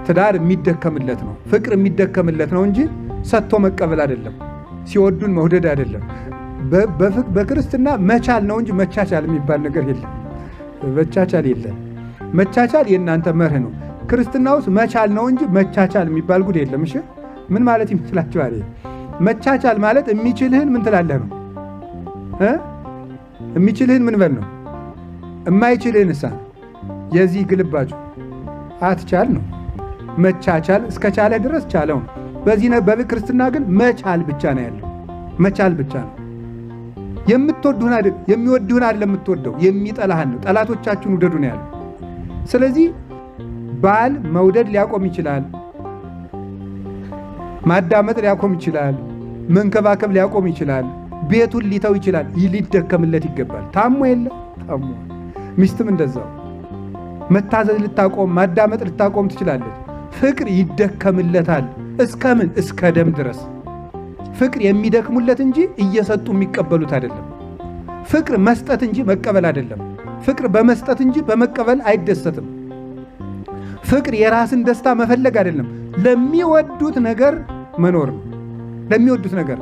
ትዳር የሚደከምለት ነው። ፍቅር የሚደከምለት ነው እንጂ ሰጥቶ መቀበል አይደለም። ሲወዱን መውደድ አይደለም። በክርስትና መቻል ነው እንጂ መቻቻል የሚባል ነገር የለም። መቻቻል የለም። መቻቻል የእናንተ መርህ ነው። ክርስትና ውስጥ መቻል ነው እንጂ መቻቻል የሚባል ጉድ የለም። እሺ ምን ማለት ይመስላችኋል? መቻቻል ማለት የሚችልህን ምን ትላለህ ነው። የሚችልህን ምን በል ነው። የማይችልህን እሳ የዚህ ግልባጩ አትቻል ነው። መቻቻል እስከቻለ ድረስ ቻለው ነው። በዚህ በክርስትና ግን መቻል ብቻ ነው ያለው። መቻል ብቻ ነው። የምትወዱህን አይደል የሚወዱህን አይደል የምትወደው የሚጠላህን ነው። ጠላቶቻችሁን ውደዱ ነው ያለው። ስለዚህ ባል መውደድ ሊያቆም ይችላል። ማዳመጥ ሊያቆም ይችላል። መንከባከብ ሊያቆም ይችላል። ቤቱን ሊተው ይችላል። ሊደከምለት ይገባል። ታሞ የለ ታሞ ሚስትም እንደዛው መታዘዝ ልታቆም ማዳመጥ ልታቆም ትችላለች። ፍቅር ይደከምለታል። እስከምን እስከ ደም ድረስ ፍቅር የሚደክሙለት እንጂ እየሰጡ የሚቀበሉት አይደለም። ፍቅር መስጠት እንጂ መቀበል አይደለም። ፍቅር በመስጠት እንጂ በመቀበል አይደሰትም። ፍቅር የራስን ደስታ መፈለግ አይደለም። ለሚወዱት ነገር መኖር ነው። ለሚወዱት ነገር